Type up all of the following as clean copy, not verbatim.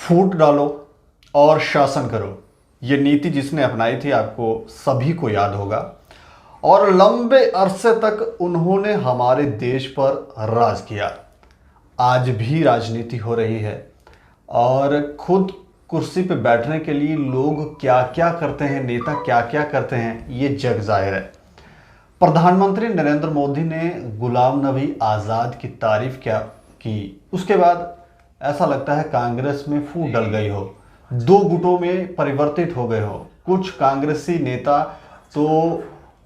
फूट डालो और शासन करो, ये नीति जिसने अपनाई थी आपको सभी को याद होगा। और लंबे अरसे तक उन्होंने हमारे देश पर राज किया। आज भी राजनीति हो रही है और खुद कुर्सी पे बैठने के लिए लोग क्या क्या करते हैं, नेता क्या क्या करते हैं, ये जग जाहिर है। प्रधानमंत्री नरेंद्र मोदी ने गुलाम नबी आज़ाद की तारीफ क्या की, उसके बाद ऐसा लगता है कांग्रेस में फूट डल गई हो, दो गुटों में परिवर्तित हो गए हो। कुछ कांग्रेसी नेता तो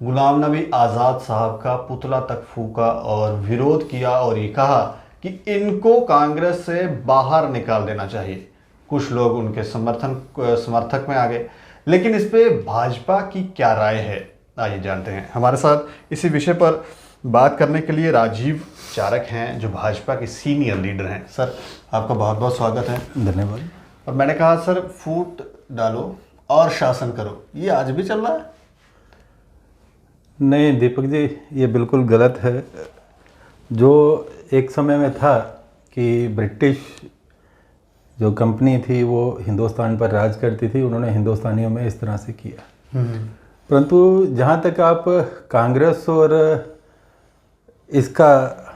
गुलाम नबी आज़ाद साहब का पुतला तक फूका और विरोध किया और ये कहा कि इनको कांग्रेस से बाहर निकाल देना चाहिए। कुछ लोग उनके समर्थक में आ गए। लेकिन इस पे भाजपा की क्या राय है, आइए जानते हैं। हमारे साथ इसी विषय पर बात करने के लिए राजीव चारक हैं, जो भाजपा के सीनियर लीडर हैं। सर, आपका बहुत बहुत स्वागत है। धन्यवाद। और मैंने कहा सर, फूट डालो और शासन करो, ये आज भी चल रहा है? नहीं दीपक जी, ये बिल्कुल गलत है। जो एक समय में था कि ब्रिटिश जो कंपनी थी वो हिंदुस्तान पर राज करती थी, उन्होंने हिंदुस्तानियों में इस तरह से किया। परंतु जहाँ तक आप कांग्रेस और इसका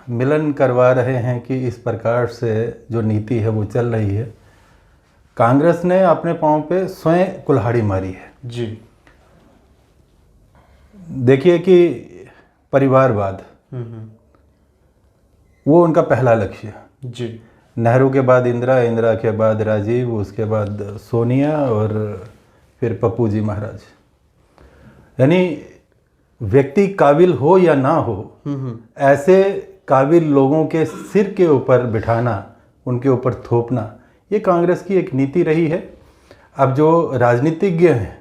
मिलन करवा रहे हैं कि इस प्रकार से जो नीति है वो चल रही है, कांग्रेस ने अपने पांव पे स्वयं कुल्हाड़ी मारी है जी। देखिए कि परिवारवाद वो उनका पहला लक्ष्य है जी। नेहरू के बाद इंदिरा, इंदिरा के बाद राजीव, उसके बाद सोनिया और फिर पप्पू जी महाराज। यानी व्यक्ति काबिल हो या ना हो, ऐसे काबिल लोगों के सिर के ऊपर बिठाना, उनके ऊपर थोपना, ये कांग्रेस की एक नीति रही है। अब जो राजनीतिज्ञ हैं,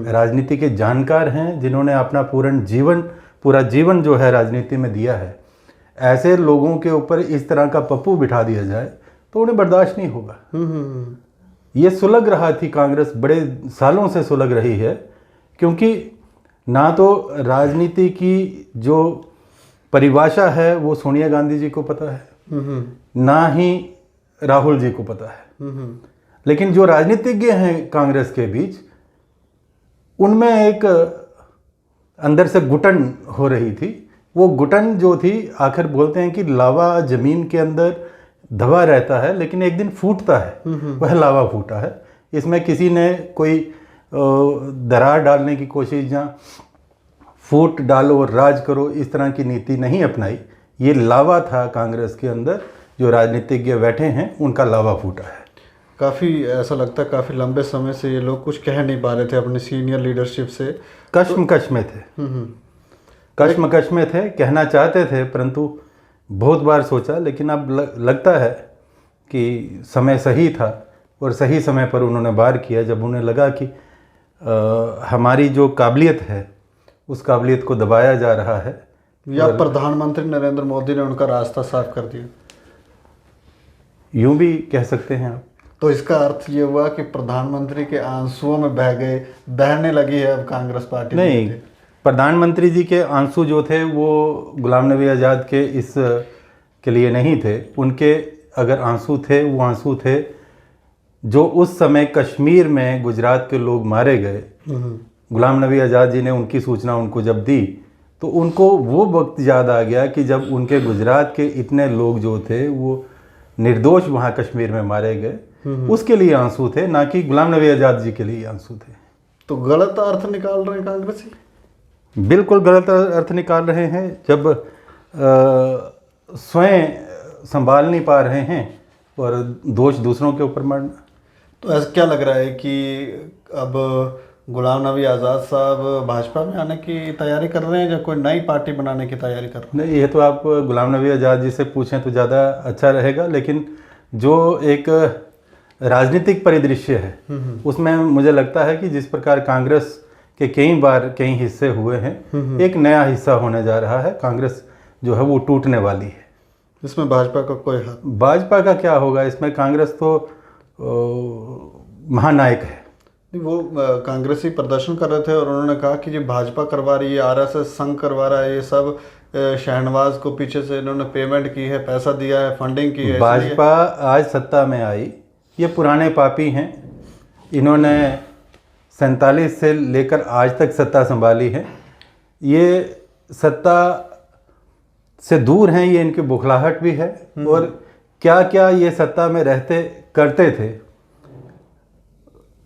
राजनीति के जानकार हैं, जिन्होंने अपना पूरा जीवन जो है राजनीति में दिया है, ऐसे लोगों के ऊपर इस तरह का पप्पू बिठा दिया जाए तो उन्हें बर्दाश्त नहीं होगा। ये सुलग रहा थी, कांग्रेस बड़े सालों से सुलग रही है, क्योंकि ना तो राजनीति की जो परिभाषा है वो सोनिया गांधी जी को पता है, ना ही राहुल जी को पता है। लेकिन जो राजनीतिज्ञ हैं कांग्रेस के बीच, उनमें एक अंदर से घुटन हो रही थी। वो घुटन जो थी, आखिर बोलते हैं कि लावा जमीन के अंदर दबा रहता है लेकिन एक दिन फूटता है, वह लावा फूटा है। इसमें किसी ने कोई दरार डालने की कोशिश या फूट डालो और राज करो इस तरह की नीति नहीं अपनाई। ये लावा था कांग्रेस के अंदर, जो राजनीतिज्ञ बैठे हैं उनका लावा फूटा है। काफ़ी ऐसा लगता है काफ़ी लंबे समय से ये लोग कुछ कह नहीं पा रहे थे अपने सीनियर लीडरशिप से, कश्मकश में थे। कश्मकश में थे, कहना चाहते थे, परंतु बहुत बार सोचा, लेकिन अब लगता है कि समय सही था और सही समय पर उन्होंने वार किया, जब उन्हें लगा कि हमारी जो काबिलियत है उस काबिलियत को दबाया जा रहा है। या प्रधानमंत्री नरेंद्र मोदी ने उनका रास्ता साफ कर दिया, यूं भी कह सकते हैं आप। तो इसका अर्थ ये हुआ कि प्रधानमंत्री के आंसुओं में बहने लगी है अब कांग्रेस पार्टी। नहीं, प्रधानमंत्री जी के आंसू जो थे वो गुलाम नबी आज़ाद के इस के लिए नहीं थे। उनके अगर आंसू थे, वो आंसू थे जो उस समय कश्मीर में गुजरात के लोग मारे गए। गुलाम नबी आज़ाद जी ने उनकी सूचना उनको जब दी तो उनको वो वक्त याद आ गया कि जब उनके गुजरात के इतने लोग जो थे वो निर्दोष वहाँ कश्मीर में मारे गए, उसके लिए आंसू थे, ना कि गुलाम नबी आज़ाद जी के लिए आंसू थे। तो गलत अर्थ निकाल रहे हैं कांग्रेसी, बिल्कुल गलत अर्थ निकाल रहे हैं। जब स्वयं संभाल नहीं पा रहे हैं और दोष दूसरों के ऊपर मारना। तो ऐसा क्या लग रहा है कि अब गुलाम नबी आज़ाद साहब भाजपा में आने की तैयारी कर रहे हैं या कोई नई पार्टी बनाने की तैयारी कर रहे हैं? नहीं, ये तो आप गुलाम नबी आज़ाद जी से पूछें तो ज़्यादा अच्छा रहेगा। लेकिन जो एक राजनीतिक परिदृश्य है उसमें मुझे लगता है कि जिस प्रकार कांग्रेस के कई हिस्से हुए हैं, एक नया हिस्सा होने जा रहा है। कांग्रेस जो है वो टूटने वाली है। इसमें भाजपा का कोई हाथ? भाजपा का क्या होगा इसमें? कांग्रेस तो महानायक है। वो कांग्रेसी प्रदर्शन कर रहे थे और उन्होंने कहा कि ये भाजपा करवा रही है, आरएसएस संघ करवा रहा है, ये सब शहनवाज को पीछे से इन्होंने पेमेंट की है, पैसा दिया है, फंडिंग की है। भाजपा आज सत्ता में आई ये पुराने पापी हैं। इन्होंने 47 से लेकर आज तक सत्ता संभाली है। ये सत्ता से दूर हैं, ये इनकी बुखलाहट भी है। और क्या क्या ये सत्ता में रहते करते थे।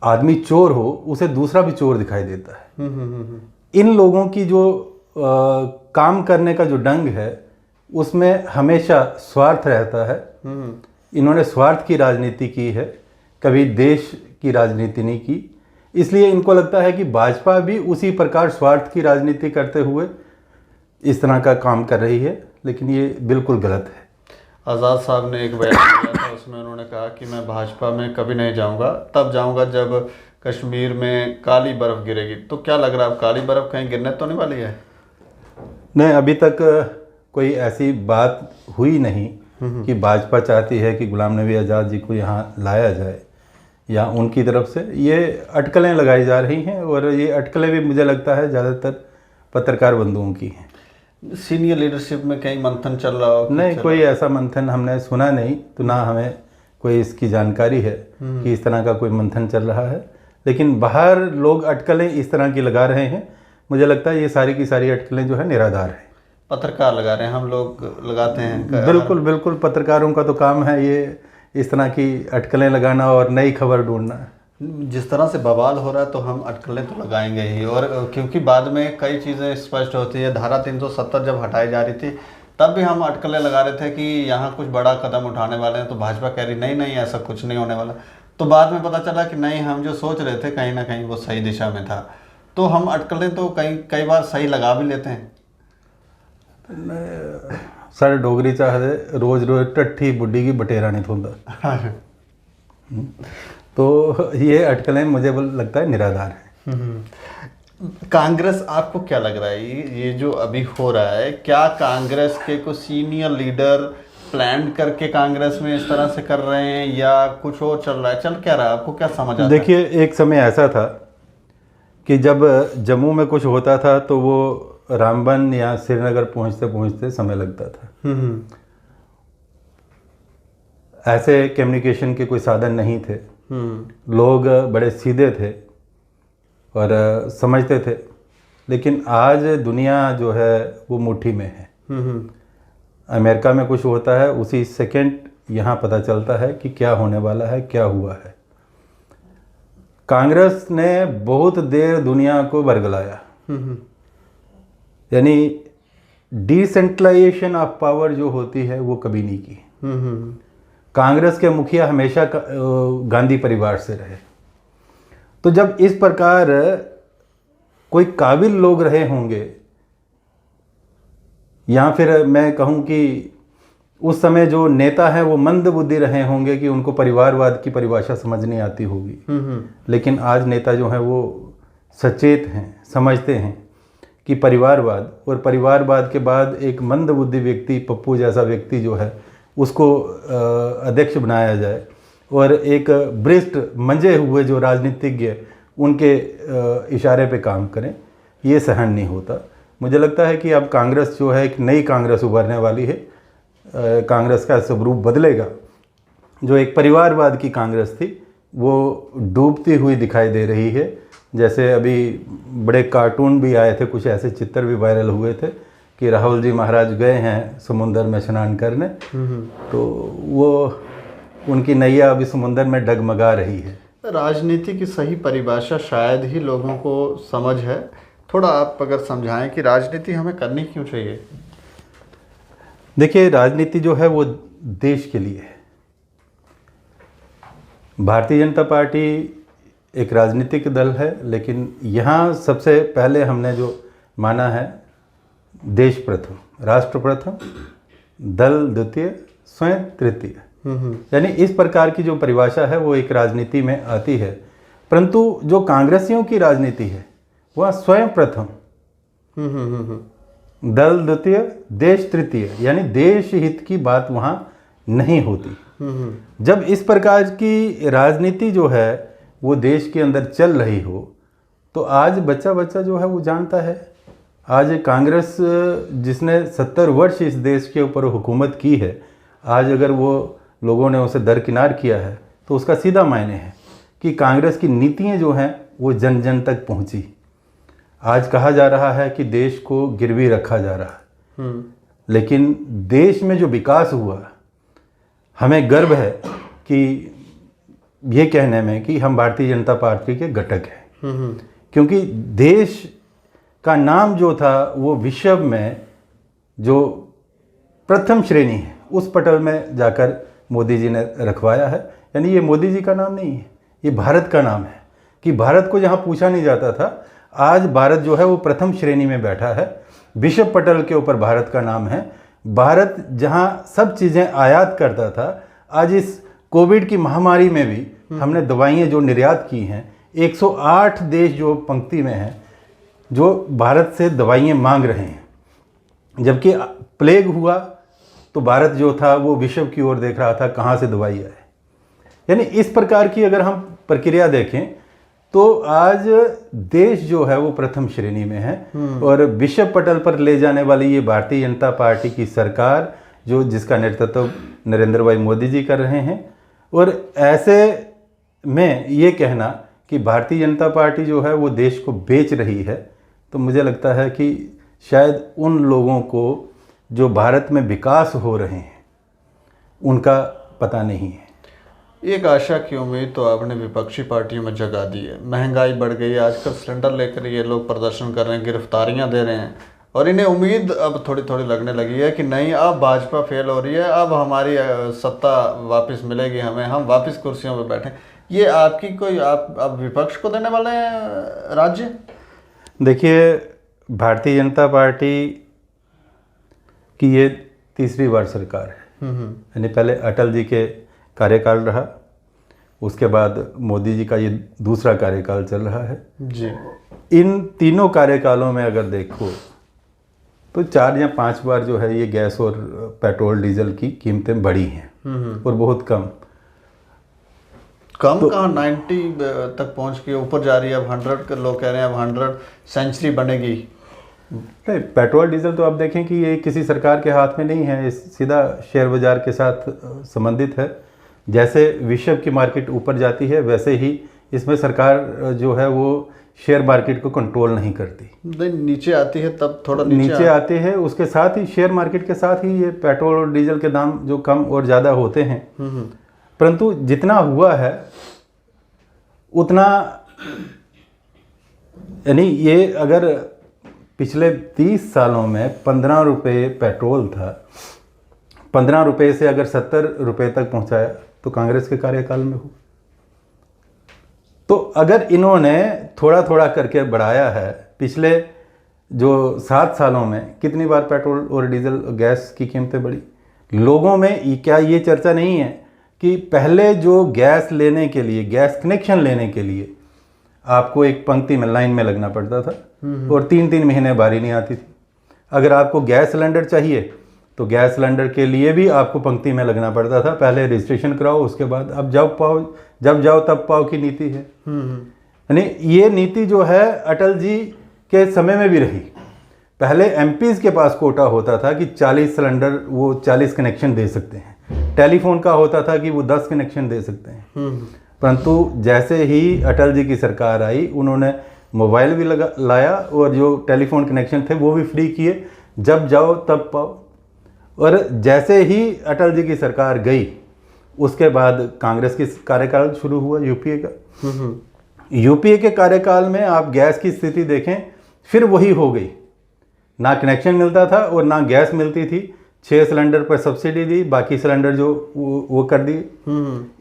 आदमी चोर हो उसे दूसरा भी चोर दिखाई देता है। इन लोगों की जो काम करने का जो ढंग है उसमें हमेशा स्वार्थ रहता है। इन्होंने स्वार्थ की राजनीति की है, कभी देश की राजनीति नहीं की। इसलिए इनको लगता है कि भाजपा भी उसी प्रकार स्वार्थ की राजनीति करते हुए इस तरह का काम कर रही है, लेकिन ये बिल्कुल गलत है। आज़ाद साहब ने एक बयान दिया था, उसमें उन्होंने कहा कि मैं भाजपा में कभी नहीं जाऊंगा, तब जाऊंगा जब कश्मीर में काली बर्फ़ गिरेगी। तो क्या लग रहा है, अब काली बर्फ़ कहीं गिरने तो नहीं वाली है? नहीं, अभी तक कोई ऐसी बात हुई नहीं कि भाजपा चाहती है कि गुलाम नबी आज़ाद जी को यहाँ लाया जाए या उनकी तरफ से ये अटकलें लगाई जा रही हैं। और ये अटकलें भी मुझे लगता है ज़्यादातर पत्रकार बंधुओं की हैं। सीनियर लीडरशिप में कहीं मंथन चल रहा हो? नहीं, कोई ऐसा मंथन हमने सुना नहीं, तो ना हमें कोई इसकी जानकारी है कि इस तरह का कोई मंथन चल रहा है। लेकिन बाहर लोग अटकलें इस तरह की लगा रहे हैं। मुझे लगता है ये सारी की सारी अटकलें जो है निराधार है। पत्रकार लगा रहे हैं, हम लोग लगाते हैं। बिल्कुल बिल्कुल, पत्रकारों का तो काम है ये इस तरह की अटकलें लगाना और नई खबर ढूंढना। जिस तरह से बवाल हो रहा है तो हम अटकलें तो लगाएंगे ही। और क्योंकि बाद में कई चीज़ें स्पष्ट होती है। धारा 370 जब हटाई जा रही थी तब भी हम अटकलें लगा रहे थे कि यहाँ कुछ बड़ा कदम उठाने वाले हैं, तो भाजपा कह रही नहीं नहीं ऐसा कुछ नहीं होने वाला। तो बाद में पता चला कि नहीं, हम जो सोच रहे थे कहीं ना कहीं वो सही दिशा में था। तो हम अटकलें तो कई बार सही लगा भी लेते हैं। सारे डोगरी चाहते रोज रोज टट्ठी बुढ़ी की बटेरा नहीं थोंदा। तो ये अटकलें मुझे लगता है निराधार है। कांग्रेस, आपको क्या लग रहा है ये जो अभी हो रहा है, क्या कांग्रेस के कुछ सीनियर लीडर प्लान करके कांग्रेस में इस तरह से कर रहे हैं या कुछ और चल रहा है? चल क्या रहा है, आपको क्या समझ आता है? देखिए, एक समय ऐसा था कि जब जम्मू में कुछ होता था तो वो रामबन या श्रीनगर पहुंचते पहुंचते समय लगता था। ऐसे कम्युनिकेशन के कोई साधन नहीं थे। लोग बड़े सीधे थे और समझते थे। लेकिन आज दुनिया जो है वो मुट्ठी में है। अमेरिका में कुछ होता है, उसी सेकंड यहाँ पता चलता है कि क्या होने वाला है, क्या हुआ है। कांग्रेस ने बहुत देर दुनिया को बरगलाया। यानी डिसेंट्रलाइजेशन ऑफ पावर जो होती है वो कभी नहीं की। कांग्रेस के मुखिया हमेशा गांधी परिवार से रहे। तो जब इस प्रकार कोई काबिल लोग रहे होंगे, या फिर मैं कहूं कि उस समय जो नेता हैं वो मंद बुद्धि रहे होंगे कि उनको परिवारवाद की परिभाषा समझ नहीं आती होगी। लेकिन आज नेता जो हैं वो सचेत हैं, समझते हैं कि परिवारवाद, और परिवारवाद के बाद एक मंद बुद्धि व्यक्ति, पप्पू जैसा व्यक्ति जो है उसको अध्यक्ष बनाया जाए और एक भ्रष्ट मंजे हुए जो राजनीतिज्ञ उनके इशारे पे काम करें, ये सहन नहीं होता। मुझे लगता है कि अब कांग्रेस जो है एक नई कांग्रेस उभरने वाली है। कांग्रेस का स्वरूप बदलेगा। जो एक परिवारवाद की कांग्रेस थी वो डूबती हुई दिखाई दे रही है। जैसे अभी बड़े कार्टून भी आए थे, कुछ ऐसे चित्र भी वायरल हुए थे कि राहुल जी महाराज गए हैं समुंदर में स्नान करने, तो वो उनकी नैया अभी समुंदर में डगमगा रही है। राजनीति की सही परिभाषा शायद ही लोगों को समझ है। थोड़ा आप अगर समझाएं कि राजनीति हमें करनी क्यों चाहिए? देखिए, राजनीति जो है वो देश के लिए है। भारतीय जनता पार्टी एक राजनीतिक दल है, लेकिन यहाँ सबसे पहले हमने जो माना है देश प्रथम, राष्ट्र प्रथम, दल द्वितीय, स्वयं तृतीय। यानी इस प्रकार की जो परिभाषा है वो एक राजनीति में आती है। परंतु जो कांग्रेसियों की राजनीति है वह स्वयं प्रथम, दल द्वितीय, देश तृतीय, यानी देश हित की बात वहाँ नहीं होती। जब इस प्रकार की राजनीति जो है वो देश के अंदर चल रही हो, तो आज बच्चा बच्चा जो है वो जानता है। आज कांग्रेस जिसने 70 वर्ष इस देश के ऊपर हुकूमत की है, आज अगर वो लोगों ने उसे दरकिनार किया है तो उसका सीधा मायने है कि कांग्रेस की नीतियाँ जो हैं वो जन जन तक पहुँची। आज कहा जा रहा है कि देश को गिरवी रखा जा रहा है, लेकिन देश में जो विकास हुआ, हमें गर्व है कि ये कहने में कि हम भारतीय जनता पार्टी के घटक हैं, क्योंकि देश का नाम जो था वो विश्व में जो प्रथम श्रेणी है उस पटल में जाकर मोदी जी ने रखवाया है। यानी ये मोदी जी का नाम नहीं है, ये भारत का नाम है कि भारत को जहाँ पूछा नहीं जाता था, आज भारत जो है वो प्रथम श्रेणी में बैठा है, विश्व पटल के ऊपर भारत का नाम है। भारत जहाँ सब चीज़ें आयात करता था, आज इस कोविड की महामारी में भी हमने दवाइयाँ जो निर्यात की हैं, 108 देश जो पंक्ति में हैं जो भारत से दवाइयाँ मांग रहे हैं। जबकि प्लेग हुआ तो भारत जो था वो विश्व की ओर देख रहा था कहाँ से दवाई आए। यानी इस प्रकार की अगर हम प्रक्रिया देखें तो आज देश जो है वो प्रथम श्रेणी में है, और विश्व पटल पर ले जाने वाली ये भारतीय जनता पार्टी की सरकार जो जिसका नेतृत्व नरेंद्र भाई मोदी जी कर रहे हैं। और ऐसे में ये कहना कि भारतीय जनता पार्टी जो है वो देश को बेच रही है, तो मुझे लगता है कि शायद उन लोगों को जो भारत में विकास हो रहे हैं उनका पता नहीं है। एक आशा की उम्मीद तो आपने विपक्षी पार्टियों में जगा दी है। महंगाई बढ़ गई है, आजकल सिलेंडर लेकर ये लोग प्रदर्शन कर रहे हैं, गिरफ्तारियां दे रहे हैं, और इन्हें उम्मीद अब थोड़ी थोड़ी लगने लगी है कि नहीं, अब भाजपा फेल हो रही है, अब हमारी सत्ता वापस मिलेगी हमें, हम वापस कुर्सियों पर बैठे। ये आपकी कोई आप विपक्ष को देने वाले हैं राज्य? देखिए, भारतीय जनता पार्टी की ये तीसरी बार सरकार है। यानी पहले अटल जी के कार्यकाल रहा, उसके बाद मोदी जी का ये दूसरा कार्यकाल चल रहा है जी। इन तीनों कार्यकालों में अगर देखो तो 4 या 5 बार जो है ये गैस और पेट्रोल डीजल की कीमतें बढ़ी हैं, और बहुत कम तो कहाँ 90 तक पहुंच के ऊपर जा रही है। अब 100 के लोग कह रहे हैं अब 100 सेंचुरी बनेगी। नहीं, पेट्रोल डीजल तो आप देखें कि ये किसी सरकार के हाथ में नहीं है, ये सीधा शेयर बाजार के साथ संबंधित है। जैसे विश्व की मार्केट ऊपर जाती है वैसे ही इसमें सरकार जो है वो शेयर मार्केट को कंट्रोल नहीं करती, नीचे आती है तब थोड़ा नीचे आते हैं। उसके साथ ही शेयर मार्केट के साथ ही ये पेट्रोल और डीजल के दाम जो कम और ज़्यादा होते हैं, परंतु जितना हुआ है उतना, यानी ये अगर पिछले 30 सालों में 15 रुपये पेट्रोल था, 15 रुपये से अगर 70 रुपये तक पहुंचाया तो कांग्रेस के कार्यकाल में हो। तो अगर इन्होंने थोड़ा थोड़ा करके बढ़ाया है, पिछले जो 7 सालों में कितनी बार पेट्रोल और डीजल गैस की कीमतें बढ़ी। लोगों में क्या ये चर्चा नहीं है कि पहले जो गैस लेने के लिए, गैस कनेक्शन लेने के लिए आपको एक पंक्ति में लाइन में लगना पड़ता था, और 3-3 महीने बारी नहीं आती थी। अगर आपको गैस सिलेंडर चाहिए तो गैस सिलेंडर के लिए भी आपको पंक्ति में लगना पड़ता था, पहले रजिस्ट्रेशन कराओ, उसके बाद अब जब जाओ तब पाओ की नीति है। यानी ये नीति जो है अटल जी के समय में भी रही। पहले एमपीज़ के पास कोटा होता था कि 40 सिलेंडर वो 40 कनेक्शन दे सकते हैं, टेलीफोन का होता था कि वो 10 कनेक्शन दे सकते हैं। परंतु जैसे ही अटल जी की सरकार आई, उन्होंने मोबाइल भी लाया और जो टेलीफोन कनेक्शन थे वो भी फ्री किए, जब जाओ तब पाओ। और जैसे ही अटल जी की सरकार गई उसके बाद कांग्रेस की कार्यकाल शुरू हुआ, यूपीए का। यूपीए के कार्यकाल में आप गैस की स्थिति देखें, फिर वही हो गई, ना कनेक्शन मिलता था और ना गैस मिलती थी। 6 सिलेंडर पर सब्सिडी दी, बाकी सिलेंडर जो वो कर दी।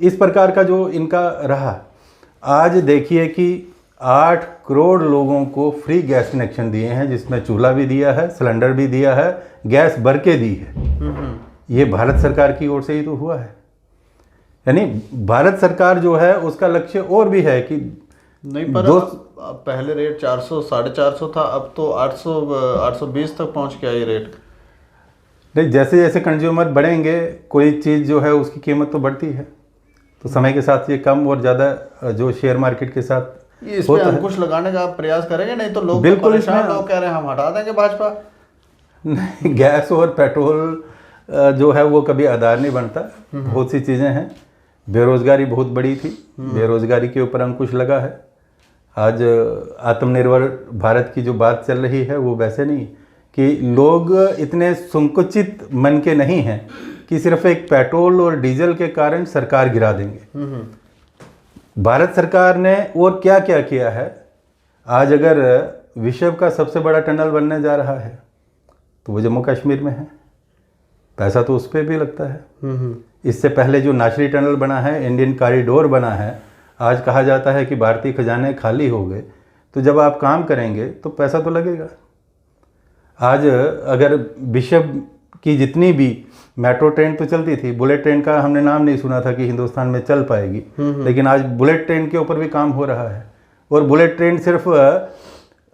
इस प्रकार का जो इनका रहा। आज देखिए कि 8 करोड़ लोगों को फ्री गैस कनेक्शन दिए हैं, जिसमें चूल्हा भी दिया है, सिलेंडर भी दिया है, गैस भर के दी है। ये भारत सरकार की ओर से ही तो हुआ है। यानी भारत सरकार जो है उसका लक्ष्य और भी है कि नहीं, पर पहले रेट 400 450 था, अब तो 800 820 तक पहुंच गया ये रेट। नहीं, जैसे जैसे कंज्यूमर बढ़ेंगे कोई चीज़ जो है उसकी कीमत तो बढ़ती है, तो समय के साथ ये कम और ज़्यादा जो शेयर मार्केट के साथ इस पे अंकुश लगाने का आप प्रयास करेंगे। नहीं तो लोग बिल्कुल परेशान, लोग कह रहे हैं हम हटा देंगे भाजपा। नहीं, गैस और पेट्रोल जो है वो कभी आधार नहीं बनता। बहुत सी चीज़ें हैं बेरोजगारी बहुत बड़ी थी, बेरोजगारी के ऊपर अंकुश लगा है। आज आत्मनिर्भर भारत की जो बात चल रही है वो वैसे नहीं कि लोग इतने संकुचित मन के नहीं हैं कि सिर्फ एक पेट्रोल और डीजल के कारण सरकार गिरा देंगे। भारत सरकार ने और क्या क्या किया है। आज अगर विश्व का सबसे बड़ा टनल बनने जा रहा है तो वो जम्मू कश्मीर में है, पैसा तो उस पर भी लगता है। इससे पहले जो नाशरी टनल बना है, इंडियन कॉरिडोर बना है, आज कहा जाता है कि भारतीय खजाने खाली हो गए। तो जब आप काम करेंगे तो पैसा तो लगेगा। आज अगर विश्व की जितनी भी मेट्रो ट्रेन तो चलती थी, बुलेट ट्रेन का हमने नाम नहीं सुना था कि हिंदुस्तान में चल पाएगी, लेकिन आज बुलेट ट्रेन के ऊपर भी काम हो रहा है। और बुलेट ट्रेन सिर्फ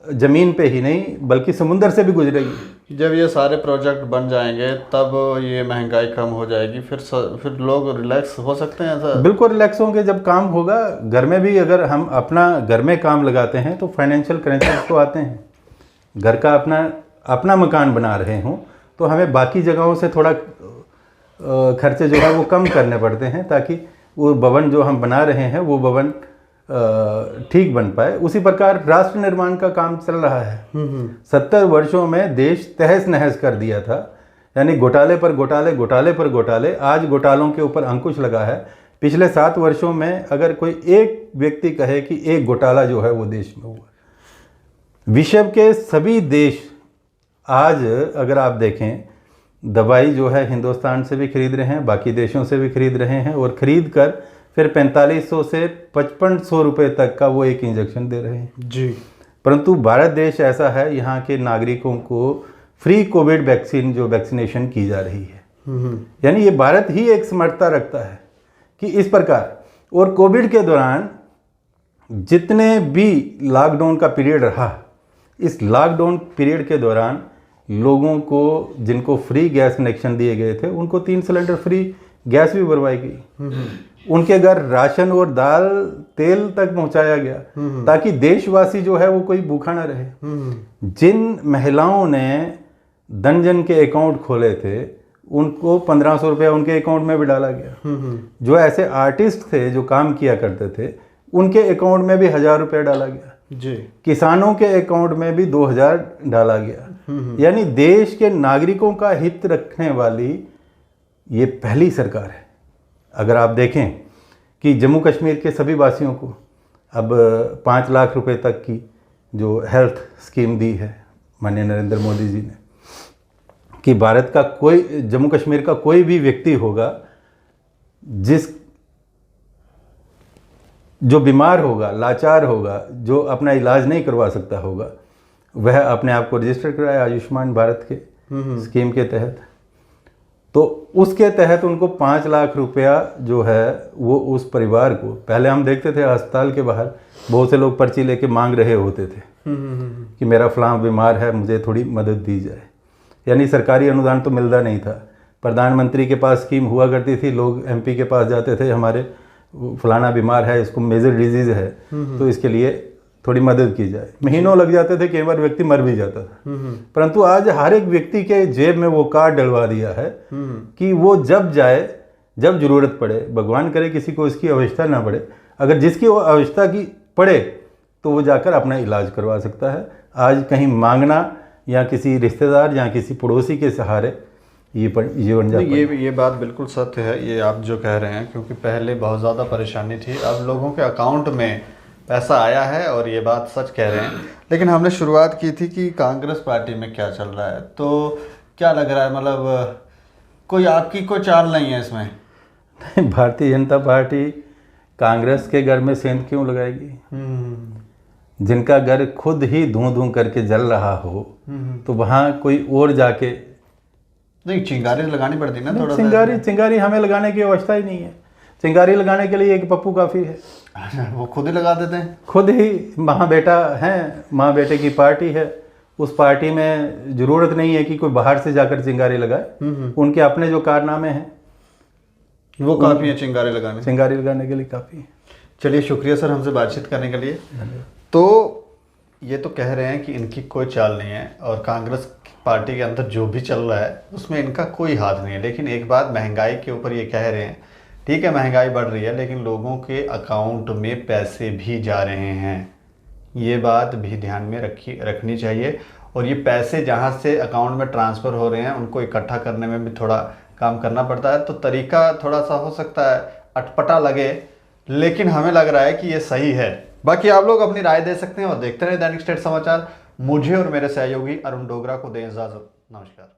ज़मीन पे ही नहीं बल्कि समुंदर से भी गुजरेगी। जब ये सारे प्रोजेक्ट बन जाएंगे तब ये महंगाई कम हो जाएगी, फिर लोग रिलैक्स हो सकते हैं ऐसा? बिल्कुल रिलैक्स होंगे जब काम होगा। घर में भी अगर हम अपना घर में काम लगाते हैं तो फाइनेंशियल क्रंचेस तो आते हैं। घर का अपना मकान बना रहे हों तो हमें बाकी जगहों से थोड़ा खर्चे जो है वो कम करने पड़ते हैं ताकि वो भवन जो हम बना रहे हैं वो भवन ठीक बन पाए। उसी प्रकार राष्ट्र निर्माण का काम चल रहा है। 70 वर्षों में देश तहस नहस कर दिया था, यानी घोटाले पर घोटाले, घोटाले पर घोटाले। आज घोटालों के ऊपर अंकुश लगा है। पिछले 7 वर्षों में अगर कोई एक व्यक्ति कहे कि एक घोटाला जो है वो देश में हुआ। विश्व के सभी देश आज अगर आप देखें, दवाई जो है हिंदुस्तान से भी खरीद रहे हैं, बाकी देशों से भी खरीद रहे हैं, और ख़रीद कर फिर 4500 से 5500 रुपये तक का वो एक इंजेक्शन दे रहे हैं जी। परंतु भारत देश ऐसा है, यहाँ के नागरिकों को फ्री कोविड वैक्सीन जो वैक्सीनेशन की जा रही है। यानी ये भारत ही एक समर्थता रखता है कि इस प्रकार। और कोविड के दौरान जितने भी लॉकडाउन का पीरियड रहा, इस लॉकडाउन पीरियड के दौरान लोगों को जिनको फ्री गैस कनेक्शन दिए गए थे उनको 3 सिलेंडर फ्री गैस भी भरवाई गई। उनके घर राशन और दाल तेल तक पहुंचाया गया ताकि देशवासी जो है वो कोई भूखा ना रहे। जिन महिलाओं ने धनजन के अकाउंट खोले थे उनको 1500 रुपया उनके अकाउंट में भी डाला गया। जो ऐसे आर्टिस्ट थे जो काम किया करते थे उनके अकाउंट में भी 1000 रुपया डाला गया जी। किसानों के अकाउंट में भी 2000 डाला गया। यानी देश के नागरिकों का हित रखने वाली ये पहली सरकार है। अगर आप देखें कि जम्मू कश्मीर के सभी वासियों को अब 5 लाख रुपए तक की जो हेल्थ स्कीम दी है माननीय नरेंद्र मोदी जी ने, कि भारत का कोई, जम्मू कश्मीर का कोई भी व्यक्ति होगा जो बीमार होगा, लाचार होगा, जो अपना इलाज नहीं करवा सकता होगा, वह अपने आप को रजिस्टर कराए आयुष्मान भारत के स्कीम के तहत। तो उसके तहत उनको 5 लाख रुपया जो है वो उस परिवार को, पहले हम देखते थे अस्पताल के बाहर बहुत से लोग पर्ची लेके मांग रहे होते थे कि मेरा फलां बीमार है, मुझे थोड़ी मदद दी जाए। यानी सरकारी अनुदान तो मिलता नहीं था। प्रधानमंत्री के पास स्कीम हुआ करती थी, लोग एमपी के पास जाते थे, हमारे फलाना बीमार है, इसको मेजर डिजीज़ है तो इसके लिए थोड़ी मदद की जाए। महीनों लग जाते थे, कई बार व्यक्ति मर भी जाता था। परंतु आज हर एक व्यक्ति के जेब में वो कार्ड डलवा दिया है कि वो जब जाए, जब जरूरत पड़े, भगवान करे किसी को इसकी आवश्यकता ना पड़े, अगर जिसकी वो आवश्यकता की पड़े तो वो जाकर अपना इलाज करवा सकता है। आज कहीं मांगना या किसी रिश्तेदार या किसी पड़ोसी के सहारे ये बन जाता है। ये बात बिल्कुल सत्य है ये आप जो कह रहे हैं, क्योंकि पहले बहुत ज़्यादा परेशानी थी, अब लोगों के अकाउंट में पैसा आया है और ये बात सच कह रहे हैं। लेकिन हमने शुरुआत की थी कि कांग्रेस पार्टी में क्या चल रहा है, तो क्या लग रहा है, मतलब कोई आपकी कोई चाल नहीं है इसमें? नहीं, भारतीय जनता पार्टी कांग्रेस के घर में सेंध क्यों लगाएगी? जिनका घर खुद ही धूं धूं करके जल रहा हो तो वहाँ कोई और जाके नहीं, चिंगारी लगानी पड़ती ना थोड़ा। चिंगारी हमें लगाने की आवश्यकता ही नहीं है। चिंगारी लगाने के लिए एक पप्पू काफ़ी है। वो खुद ही लगा देते हैं, खुद ही। माँ बेटा हैं, माँ बेटे की पार्टी है, उस पार्टी में ज़रूरत नहीं है कि कोई बाहर से जाकर चिंगारी लगाए। उनके अपने जो कारनामे हैं वो काफ़ी है चिंगारी लगाने के लिए काफ़ी है। चलिए, शुक्रिया सर हमसे बातचीत करने के लिए। तो ये तो कह रहे हैं कि इनकी कोई चाल नहीं है और कांग्रेस पार्टी के अंदर जो भी चल रहा है उसमें इनका कोई हाथ नहीं है। लेकिन एक बात महंगाई के ऊपर ये कह रहे हैं ठीक है महंगाई बढ़ रही है, लेकिन लोगों के अकाउंट में पैसे भी जा रहे हैं, ये बात भी ध्यान में रखनी चाहिए। और ये पैसे जहाँ से अकाउंट में ट्रांसफ़र हो रहे हैं उनको इकट्ठा करने में भी थोड़ा काम करना पड़ता है। तो तरीका थोड़ा सा हो सकता है अटपटा लगे, लेकिन हमें लग रहा है कि ये सही है। बाकी आप लोग अपनी राय दे सकते हैं और देखते रहे दैनिक स्टेट समाचार। मुझे और मेरे सहयोगी अरुण डोगरा को दें इजाज़त। नमस्कार।